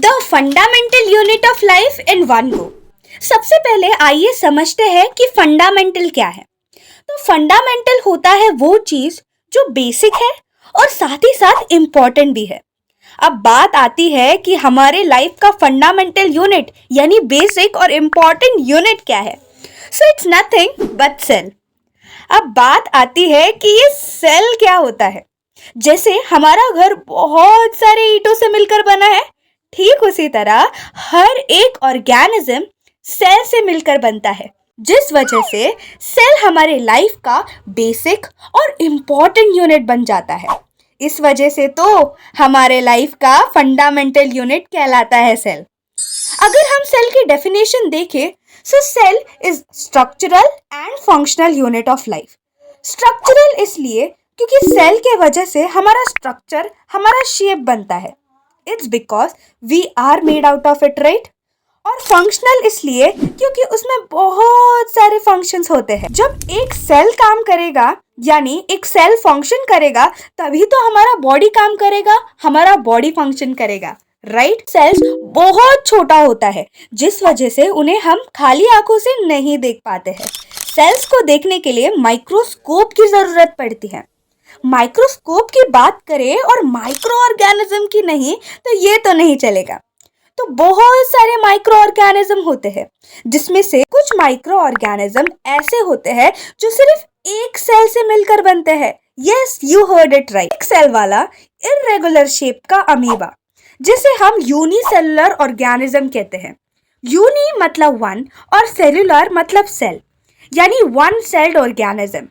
The fundamental unit of life in one go. सबसे पहले आइए समझते हैं कि फंडामेंटल क्या है। तो फंडामेंटल होता है वो चीज जो बेसिक है और साथ ही साथ इम्पोर्टेंट भी है। अब बात आती है कि हमारे लाइफ का फंडामेंटल यूनिट यानी बेसिक और इम्पोर्टेंट यूनिट क्या है। So it's nothing but cell. अब बात आती है कि ये सेल क्या होता है। जैसे हमारा घर बहुत सारे ईंटों से मिलकर बना है, ठीक उसी तरह हर एक ऑर्गेनिज्म सेल से मिलकर बनता है, जिस वजह से सेल हमारे लाइफ का बेसिक और इम्पोर्टेंट यूनिट बन जाता है। इस वजह से तो हमारे लाइफ का फंडामेंटल यूनिट कहलाता है सेल। अगर हम सेल की डेफिनेशन देखें, so cell is structural and functional unit of life. Structural इसलिए क्योंकि सेल के वजह से हमारा स्ट्रक्चर, हमारा शेप बनता है। It's because we are made out of it, right. और फंक्शनल इसलिए क्योंकि उसमें बहुत सारे फंक्शंस होते हैं। जब एक सेल काम करेगा यानी एक सेल फंक्शन करेगा, तभी तो हमारा बॉडी काम करेगा, हमारा बॉडी फंक्शन करेगा, राइट। सेल्स बहुत छोटा होता है, जिस वजह से उन्हें हम खाली आंखों से नहीं देख पाते हैं। सेल्स को देखने के लिए माइक्रोस्कोप की जरूरत पड़ती है। माइक्रोस्कोप की बात करें और माइक्रो ऑर्गेनिज्म की नहीं, तो ये तो नहीं चलेगा। तो बहुत सारे माइक्रो ऑर्गेनिज्म होते हैं, जिसमें से कुछ माइक्रो ऑर्गेनिज्म ऐसे होते हैं जो सिर्फ एक सेल से मिलकर बनते हैं। Yes, you heard it right. एक सेल वाला इररेगुलर शेप का अमीबा, जिसे हम यूनिसेलुलर ऑर्गेनिज्म कहते हैं। यूनि मतलब वन और सेलुलर मतलब सेल, यानी वन सेल्ड ऑर्गेनिज्म।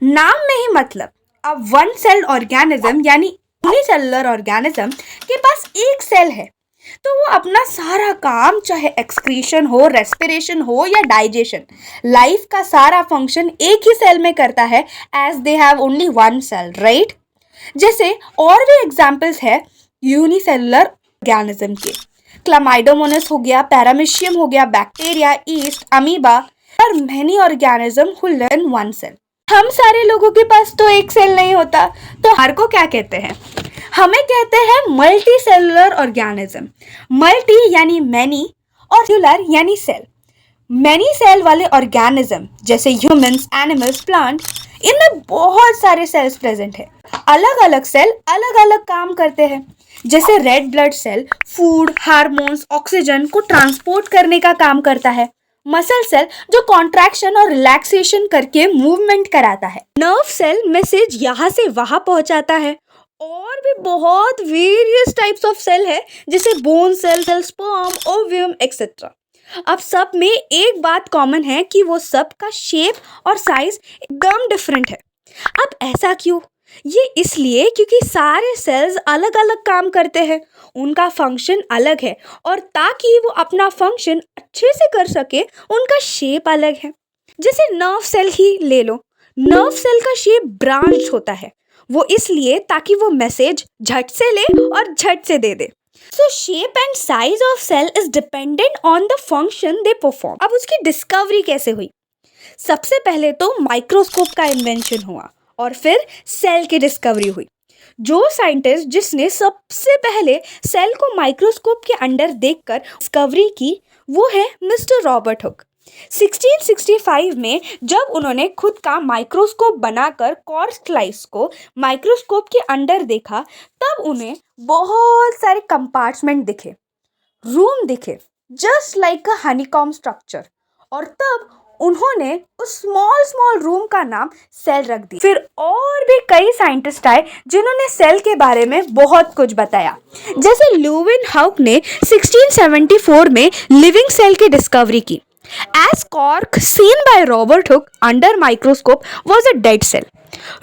नाम में ही मतलब। अब वन सेल्ड ऑर्गेनिज्म यानी यूनिसेलुलर ऑर्गेनिज्म के पास एक सेल है, तो वो अपना सारा काम, चाहे एक्सक्रीशन हो, रेस्पिरेशन हो या डाइजेशन, लाइफ का सारा फंक्शन एक ही सेल में करता है, as they have only one cell, right. जैसे और भी एग्जांपल्स है यूनिसेलुलर ऑर्गेनिज्म के। क्लामाइडोमोनास हो गया, पैरामीशियम हो गया, बैक्टीरिया, ईस्ट, अमीबा और many organism who live in one cell. हम सारे लोगों के पास तो एक सेल नहीं होता, तो हर को क्या कहते हैं? हमें कहते हैं मल्टी सेलुलर ऑर्गेनिज्म। मल्टी यानी मैनी और सेलुलर यानी सेल। मैनी सेल वाले ऑर्गेनिज्म जैसे ह्यूमंस, एनिमल्स, प्लांट, इनमें बहुत सारे सेल्स प्रेजेंट है। अलग अलग सेल अलग अलग काम करते हैं। जैसे red blood cell food, hormones, oxygen को ट्रांसपोर्ट करने का काम करता है। मसल सेल जो कॉन्ट्रैक्शन और रिलैक्सेशन करके मूवमेंट कराता है। नर्व सेल मैसेज यहाँ से वहाँ पहुँचाता है। और भी बहुत वेरियस टाइप्स ऑफ सेल है, जैसे bone cell, sperm, ovum etcetera. अब सब में एक बात कॉमन है कि वो सब का शेप और साइज एकदम डिफरेंट है। अब ऐसा क्यों? ये इसलिए क्योंकि सारे सेल्स अलग अलग काम करते हैं, उनका फंक्शन अलग है, और ताकि वो अपना फंक्शन अच्छे से कर सके उनका शेप अलग है। जैसे नर्व सेल ही ले लो। नर्व सेल का शेप ब्रांच होता है, वो इसलिए ताकि वो मैसेज झट से ले और झट से दे दे। So shape and size of cell is dependent on the function they perform. अब उसकी डिस्कवरी कैसे हुई? सबसे पहले तो माइक्रोस्कोप का इन्वेंशन हुआ और फिर सेल की डिस्कवरी हुई। जो साइंटिस्ट जिसने सबसे पहले सेल को माइक्रोस्कोप के अंदर देखकर डिस्कवरी की, वो है मिस्टर रॉबर्ट हुक। 1665 में जब उन्होंने खुद का माइक्रोस्कोप बनाकर कॉर्क लाइस को माइक्रोस्कोप के अंदर देखा, तब उन्हें बहुत सारे कंपार्टमेंट दिखे, रूम दिखे, जस्ट लाइक अ हनीकॉम स्ट्रक्चर। और तब उन्होंने उस स्मॉल रूम का नाम सेल रख दिया। फिर और भी कई साइंटिस्ट आए जिन्होंने सेल के बारे में बहुत कुछ बताया। जैसे लुईविन हाउक ने 1674 में लिविंग सेल की डिस्कवरी की। As cork seen by Robert Hooke under microscope was a dead cell.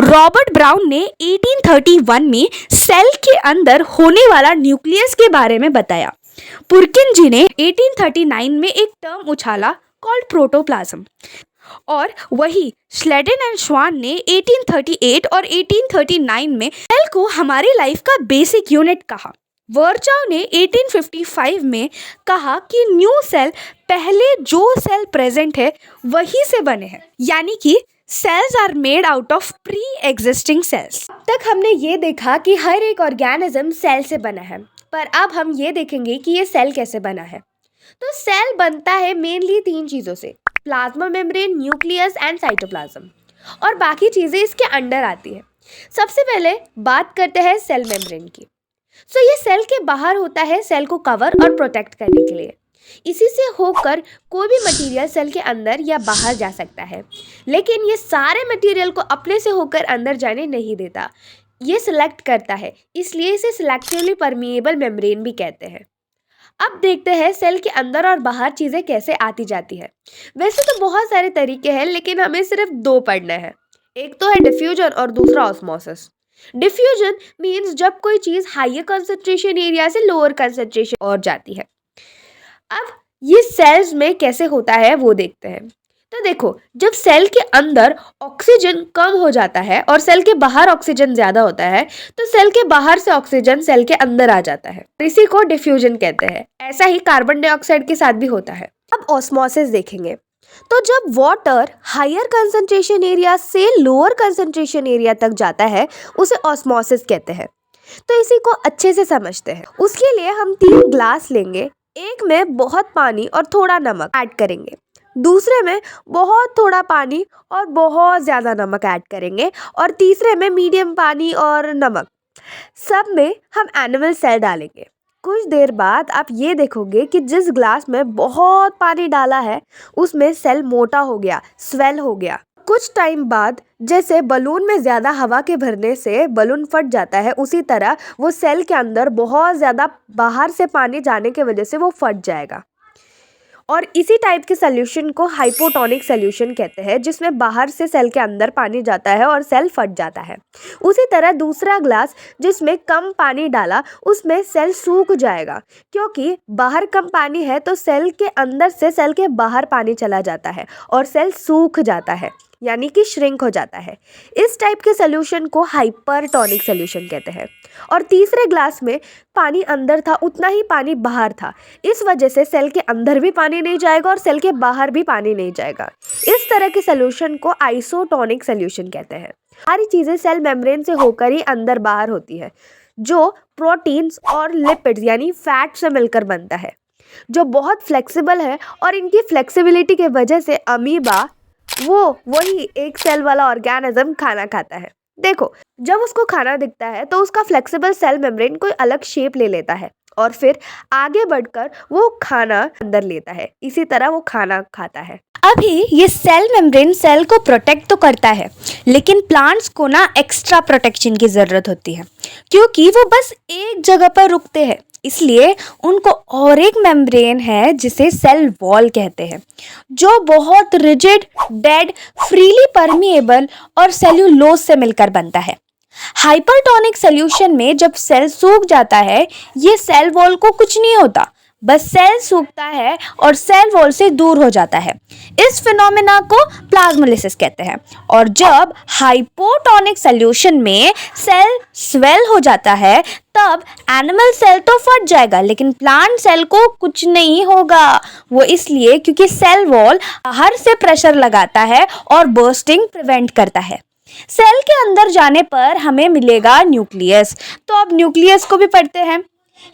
Robert brown ने 1831 में सेल के अंदर होने वाला न्यूक्लियस के बारे में बताया। पुरकिन जी ने 1839 में एक टर्म उछाला कॉल्ड प्रोटोप्लाज्म। और वही स्लेडन एंड श्वान ने 1838 और 1839 में सेल को हमारी लाइफ का बेसिक यूनिट कहा। वर्चाव ने 1855 में कहा कि न्यू सेल पहले जो सेल प्रेजेंट है वही से बने हैं, यानी कि cells are made out of pre existing cells. अब तक हमने ये देखा कि हर एक ऑर्गेनिज्म सेल से बना है, पर अब हम ये देखेंगे कि ये सेल कैसे बना है। तो सेल बनता है मेनली 3 चीज़ों से, plasma membrane, nucleus and cytoplasm, और बाकी चीज़ें इसके अंडर आती है। सबसे पहले बात करते हैं सेल मेम्ब्रेन की। ये सेल के बाहर होता है सेल को कवर और प्रोटेक्ट करने के लिए। इसी से होकर कोई भी मटेरियल सेल के अंदर या बाहर जा सकता है, लेकिन ये सारे मटेरियल को अपने से होकर अंदर जाने नहीं देता, ये सिलेक्ट करता है, इसलिए इसे सिलेक्टिवली परमिएबल मेम्ब्रेन भी कहते हैं। अब देखते हैं सेल के अंदर और बाहर चीज़ें कैसे आती जाती है। वैसे तो बहुत सारे तरीके हैं, लेकिन हमें सिर्फ 2 पढ़ना है। एक तो है डिफ्यूजन और दूसरा ऑस्मोसिस। डिफ्यूजन मीन्स जब कोई चीज़ हायर कंसंट्रेशन एरिया से लोअर कंसंट्रेशन और जाती है। अब ये सेल्स में कैसे होता है वो देखते हैं। तो देखो, जब सेल के अंदर ऑक्सीजन कम हो जाता है और सेल के बाहर ऑक्सीजन ज़्यादा होता है, तो सेल के बाहर से ऑक्सीजन सेल के अंदर आ जाता है, इसी को डिफ्यूजन कहते हैं। ऐसा ही कार्बन डाइऑक्साइड के साथ भी होता है। अब ऑस्मोसिस देखेंगे। तो जब वाटर हायर कंसंट्रेशन एरिया से लोअर कंसंट्रेशन एरिया तक जाता है, उसे ऑस्मोसिस कहते हैं। तो इसी को अच्छे से समझते हैं। उसके लिए हम 3 ग्लास लेंगे, एक में बहुत पानी और थोड़ा नमक ऐड करेंगे, दूसरे में बहुत थोड़ा पानी और बहुत ज़्यादा नमक ऐड करेंगे, और तीसरे में मीडियम पानी और नमक। सब में हम एनिमल सेल डालेंगे। कुछ देर बाद आप ये देखोगे कि जिस ग्लास में बहुत पानी डाला है उसमें सेल मोटा हो गया, स्वेल हो गया। कुछ टाइम बाद जैसे बलून में ज़्यादा हवा के भरने से बलून फट जाता है, उसी तरह वो सेल के अंदर बहुत ज़्यादा बाहर से पानी जाने की वजह से वो फट जाएगा। और इसी टाइप के सोल्यूशन को हाइपोटोनिक सोल्यूशन कहते हैं, जिसमें बाहर से सेल के अंदर पानी जाता है और सेल फट जाता है। उसी तरह दूसरा ग्लास जिसमें कम पानी डाला, उसमें सेल सूख जाएगा, क्योंकि बाहर कम पानी है तो सेल के अंदर से सेल के बाहर पानी चला जाता है और सेल सूख जाता है, यानी कि श्रिंक हो जाता है। इस टाइप के सोल्यूशन को हाइपरटोनिक सोल्यूशन कहते हैं। और तीसरे ग्लास में पानी अंदर था, उतना ही पानी बाहर था, इस वजह से सेल के अंदर भी पानी नहीं जाएगा और सेल के बाहर भी पानी नहीं जाएगा। इस तरह के सोल्यूशन को आइसोटोनिक सोल्यूशन कहते हैं। सारी चीज़ें सेल मेम्ब्रेन से होकर ही अंदर बाहर होती है, जो प्रोटीन्स और लिपिड्स यानी फैट से मिलकर बनता है, जो बहुत फ्लेक्सिबल है। और इनकी फ्लेक्सिबिलिटी के वजह से अमीबा वही एक सेल वाला ऑर्गेनिज्म खाना खाता है। देखो, जब उसको खाना दिखता है तो उसका फ्लेक्सिबल सेल मेम्ब्रेन कोई अलग शेप ले लेता है और फिर आगे बढ़कर वो खाना अंदर लेता है, इसी तरह वो खाना खाता है। अभी ये सेल मेम्ब्रेन सेल को प्रोटेक्ट तो करता है, लेकिन प्लांट्स को ना एक्स्ट्रा प्रोटेक्शन की ज़रूरत होती है, क्योंकि वो बस एक जगह पर रुकते हैं। इसलिए उनको और एक मेम्ब्रेन है जिसे सेल वॉल कहते हैं, जो बहुत रिजिड, डेड, फ्रीली परमिएबल और सेल्यूलोज से मिलकर बनता है। हाइपरटोनिक सोल्यूशन में जब सेल सूख जाता है, ये सेल वॉल को कुछ नहीं होता, बस सेल सूखता है और सेल वॉल से दूर हो जाता है। इस फिनोमेना को प्लाज्मोलिसिस कहते हैं। और जब हाइपोटोनिक सोल्यूशन में सेल स्वेल हो जाता है, तब एनिमल सेल तो फट जाएगा, लेकिन प्लांट सेल को कुछ नहीं होगा। वो इसलिए क्योंकि सेल वॉल बाहर से प्रेशर लगाता है और बर्स्टिंग प्रिवेंट करता है। सेल के अंदर जाने पर हमें मिलेगा न्यूक्लियस। तो अब न्यूक्लियस को भी पढ़ते हैं।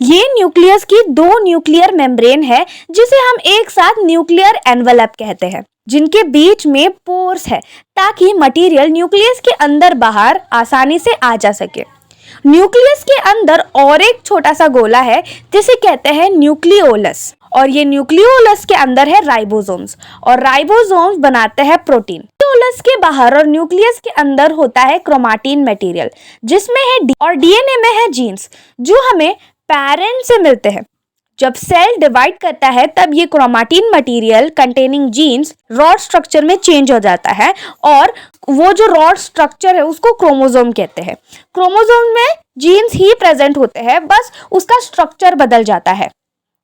ये न्यूक्लियस की 2 न्यूक्लियर मेम्ब्रेन है, जिसे हम एक साथ न्यूक्लियर एनवेलप कहते हैं, जिनके बीच में पोर्स है, ताकि मटेरियल न्यूक्लियस के अंदर बाहर आसानी से आ जा सके। न्यूक्लियस के अंदर और एक छोटा सा गोला है जिसे कहते हैं न्यूक्लियोलस, और ये न्यूक्लियोलस के अंदर है राइबोसोम्स, और राइबोसोम्स बनाते हैं प्रोटीन। न्यूक्लियोलस के बाहर और न्यूक्लियस के अंदर होता है क्रोमाटिन मटेरियल, जिसमें है और डीएनए में है जीन्स, जो हमें पेरेंट से मिलते हैं। जब सेल डिवाइड करता है, तब ये chromatin material containing genes rod structure में चेंज हो जाता है, और वो जो रॉड स्ट्रक्चर है उसको क्रोमोसोम कहते हैं। क्रोमोसोम में जीन्स ही प्रेजेंट होते हैं, बस उसका स्ट्रक्चर बदल जाता है।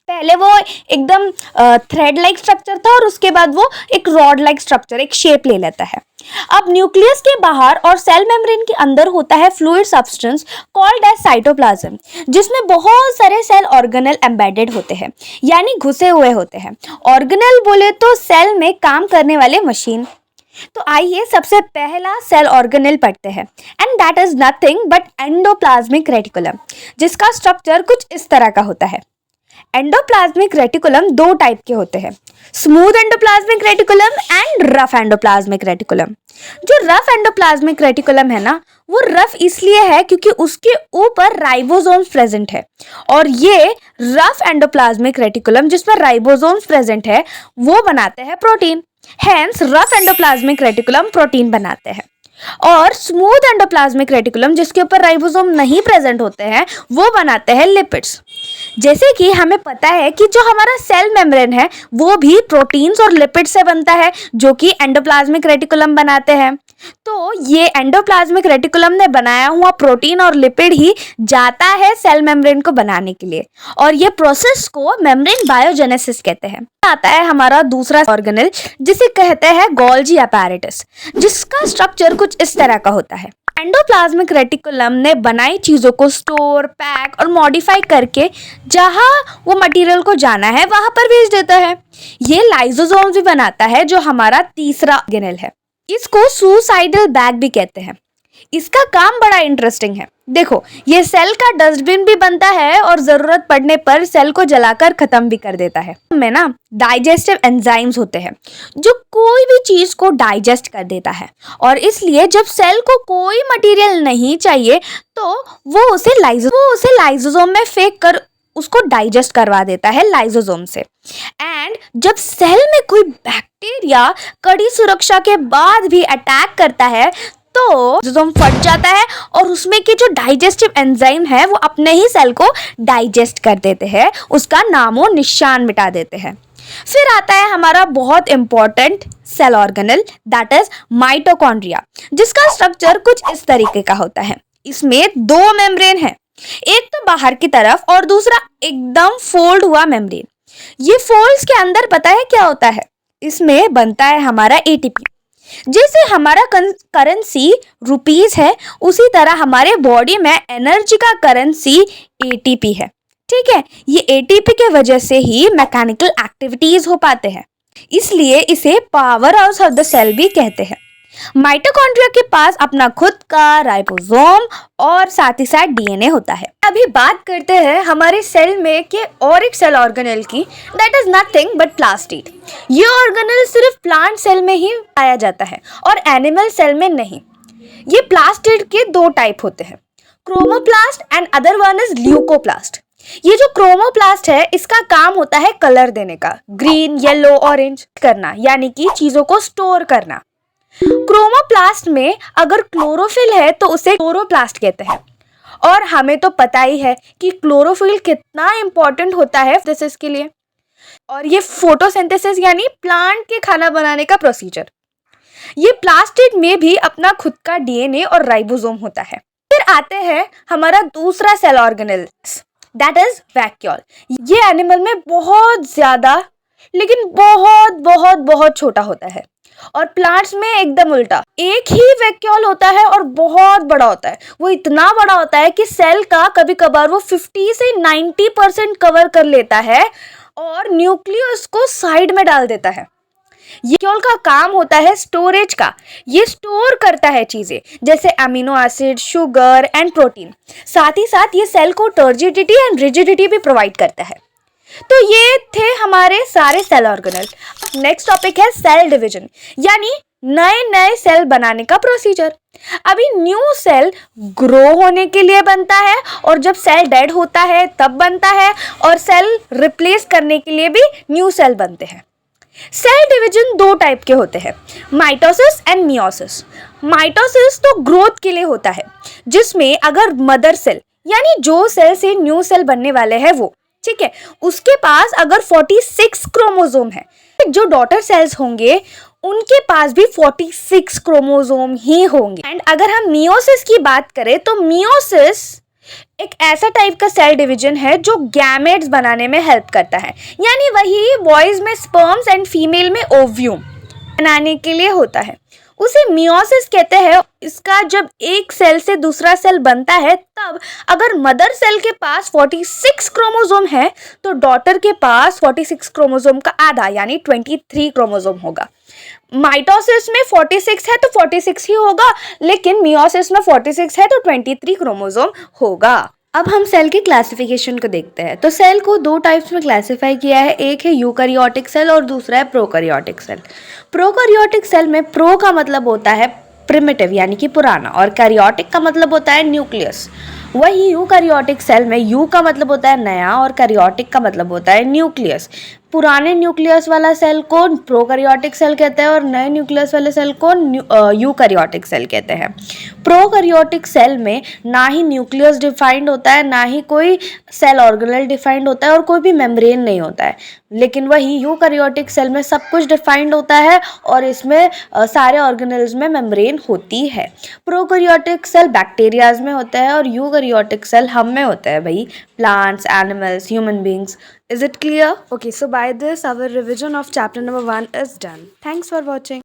पहले वो एकदम थ्रेड लाइक स्ट्रक्चर था, और उसके बाद वो एक रॉड लाइक स्ट्रक्चर, एक शेप ले लेता है। अब न्यूक्लियस के बाहर और सेल मेम्ब्रेन के अंदर होता है fluid substance called as cytoplasm, जिसमें बहुत सारे सेल ऑर्गेनेल एम्बेडेड होते हैं, यानी घुसे हुए होते हैं। ऑर्गेनेल बोले तो सेल में काम करने वाले मशीन। तो आइए सबसे पहला सेल ऑर्गेनेल पढ़ते हैं and that is nothing but endoplasmic reticulum, जिसका स्ट्रक्चर कुछ इस तरह का होता है। एंडोप्लाज्मिक रेटिकुलम दो टाइप के होते हैं, smooth endoplasmic reticulum and rough endoplasmic reticulum. जो रफ एंडोप्लाज्मिक रेटिकुलम है ना, वो रफ इसलिए है क्योंकि उसके ऊपर राइबोसोम्स प्रेजेंट है, और ये रफ एंडोप्लाज्मिक रेटिकुलम जिसमें राइबोसोम्स प्रेजेंट है वो बनाते हैं protein. Hence rough endoplasmic reticulum protein बनाते हैं, और स्मूथ एंडोप्लाज्मिक रेटिकुलम जिसके ऊपर राइबोसोम नहीं प्रेजेंट होते हैं वो बनाते हैं लिपिड्स। जैसे कि हमें पता है कि जो हमारा सेल मेम्ब्रेन है वो भी प्रोटीन्स और लिपिड से बनता है, जो कि एंडोप्लाज्मिक रेटिकुलम बनाते हैं। तो ये एंडोप्लाज्मिक रेटिकुलम ने बनाया हुआ प्रोटीन और लिपिड ही जाता है सेल मेम्ब्रेन को बनाने के लिए, और ये प्रोसेस को मेम्ब्रेन बायोजेनेसिस कहते हैं। आता है हमारा दूसरा ऑर्गेनेल जिसे कहते हैं गोल्जी अपैरेटस, जिसका स्ट्रक्चर कुछ इस तरह का होता है। एंडोप्लाज्मिक रेटिकुलम ने बनाई चीज़ों को स्टोर, पैक और मॉडिफाई करके जहाँ वो मटेरियल को जाना है वहाँ पर भेज देता है। ये लाइसोसोम्स भी बनाता है, जो हमारा तीसरा ऑर्गेनेल है। इसको सुसाइडल बैग भी कहते हैं। इसका काम बड़ा इंटरेस्टिंग है। देखो, ये सेल का डस्टबिन भी बनता है और जरूरत पड़ने पर सेल को जलाकर खत्म भी कर देता है। में ना डाइजेस्टिव एंजाइम्स होते हैं जो कोई भी चीज को डाइजेस्ट कर देता है, और इसलिए जब सेल को कोई मटेरियल नहीं चाहिए तो वो उसे लाइसोसोम में फेंक कर उसको डाइजेस्ट करवा देता है लाइसोसोम से। एंड जब सेल में कोई बैक्टीरिया कड़ी सुरक्षा के बाद भी अटैक करता है तो लाइसोसोम फट जाता है, और उसमें के जो डाइजेस्टिव एंजाइम है वो अपने ही सेल को डाइजेस्ट कर देते हैं, उसका नामो निशान मिटा देते हैं। फिर आता है हमारा बहुत important cell organelle, that is mitochondria, जिसका स्ट्रक्चर कुछ इस तरीके का होता है। इसमें दो मेम्ब्रेन है, एक तो बाहर की तरफ और दूसरा एकदम फोल्ड हुआ मेम्ब्रेन। ये फोल्ड्स के अंदर पता है क्या होता है? इसमें बनता है हमारा एटीपी। जैसे हमारा करेंसी रुपीस है, उसी तरह हमारे बॉडी में एनर्जी का करेंसी एटीपी है। ठीक है, ये एटीपी के वजह से ही मैकेनिकल एक्टिविटीज हो पाते हैं, इसलिए इसे power house of the cell भी कहते हैं। माइटोकॉन्ड्रिया के पास अपना खुद का राइबोसोम और साथ ही साथ डीएनए होता है। अभी बात करते हैं हमारे सेल में के और एक सेल ऑर्गेनेल की, that is nothing but plastid. ये ऑर्गेनेल सिर्फ प्लांट सेल में ही पाया जाता है और एनिमल सेल में नहीं। ये प्लास्टिड के दो टाइप होते हैं, chromoplast and other one is leucoplast. ये जो क्रोमोप्लास्ट है इसका काम होता है कलर देने का, ग्रीन, येलो, ऑरेंज करना, यानी कि चीजों को स्टोर करना। क्रोमोप्लास्ट में अगर क्लोरोफिल है तो उसे क्लोरोप्लास्ट कहते हैं, और हमें तो पता ही है कि क्लोरोफिल कितना इंपॉर्टेंट होता है फोटोसिंथेसिस के लिए, और ये फोटोसिंथेसिस यानी प्लांट के खाना बनाने का प्रोसीजर। ये प्लास्टिड में भी अपना खुद का डीएनए और राइबोसोम होता है। फिर आते हैं हमारा दूसरा cell organelle, that is vacuole. ये एनिमल में बहुत ज्यादा लेकिन बहुत बहुत बहुत छोटा होता है, और प्लांट्स में एकदम उल्टा। एक ही वैक्यूल होता है और बहुत बड़ा होता है। वो इतना बड़ा होता है कि सेल का कभी कभार वो 50 से 90% कवर कर लेता है और न्यूक्लियस को साइड में डाल देता है। ये वैक्यूल का काम होता है स्टोरेज का। ये स्टोर करता है चीजें जैसे amino acid, sugar and protein. साथ ही साथ ये सेल को टर्जिडिटी एंड रिजिडिटी भी प्रोवाइड करता है। तो ये थे हमारे सारे सेल ऑर्गेनेल। नेक्स्ट टॉपिक है सेल डिवीजन, यानी नए नए सेल बनाने का प्रोसीजर। अभी न्यू सेल ग्रो होने के लिए बनता है, और जब सेल डेड होता है तब बनता है, और सेल रिप्लेस करने के लिए भी न्यू सेल बनते हैं। सेल डिवीजन दो टाइप के होते हैं, माइटोसिस एंड मियोसिस। माइटोसिस तो ग्रोथ के लिए होता है, जिसमें अगर मदर सेल यानी जो सेल से न्यू सेल बनने वाले हैं वो, ठीक है, उसके पास अगर 46 क्रोमोसोम है, जो डॉटर सेल्स होंगे उनके पास भी 46 क्रोमोसोम ही होंगे। एंड अगर हम मियोसिस की बात करें तो मियोसिस एक ऐसा टाइप का सेल डिवीजन है जो गैमेट्स बनाने में हेल्प करता है, यानी वही बॉयज में स्पर्म्स एंड फीमेल में ओव्यूम बनाने के लिए होता है। उसे मियोसिस कहते हैं। इसका जब एक सेल से दूसरा सेल बनता है तब अगर मदर सेल के पास 46 क्रोमोसोम है तो डॉटर के पास 46 क्रोमोसोम का आधा यानी 23 क्रोमोसोम होगा। माइटोसिस में 46 है तो 46 ही होगा, लेकिन मियोसिस में 46 है तो 23 क्रोमोसोम होगा। अब हम सेल की क्लासिफिकेशन को देखते हैं। तो सेल को दो टाइप्स में क्लासिफाई किया है, एक है यूकैरियोटिक सेल और दूसरा है प्रोकैरियोटिक सेल। प्रोकैरियोटिक सेल में प्रो का मतलब होता है प्रिमिटिव यानी कि पुराना, और कैरियोटिक का मतलब होता है न्यूक्लियस। वही यूकैरियोटिक सेल में यू का मतलब होता है नया और कैरियोटिक का मतलब होता है न्यूक्लियस। पुराने न्यूक्लियस वाला सेल को प्रोकैरियोटिक सेल कहते हैं और नए न्यूक्लियस वाले सेल को यूकैरियोटिक सेल कहते हैं। प्रोकैरियोटिक सेल में ना ही न्यूक्लियस डिफाइंड होता है, ना ही कोई सेल ऑर्गेनेल डिफाइंड होता है और कोई भी मेम्ब्रेन नहीं होता है। लेकिन वही यूकैरियोटिक सेल में सब कुछ डिफाइंड होता है और इसमें सारे ऑर्गेनेल्स में मेम्ब्रेन होती है। प्रोकैरियोटिक सेल बैक्टीरियाज में होता है और यूकैरियोटिक सेल हम में होता है भाई, plants, animals, human beings. Is it clear? Okay, so by this, our revision of chapter number 1 is done. Thanks for watching.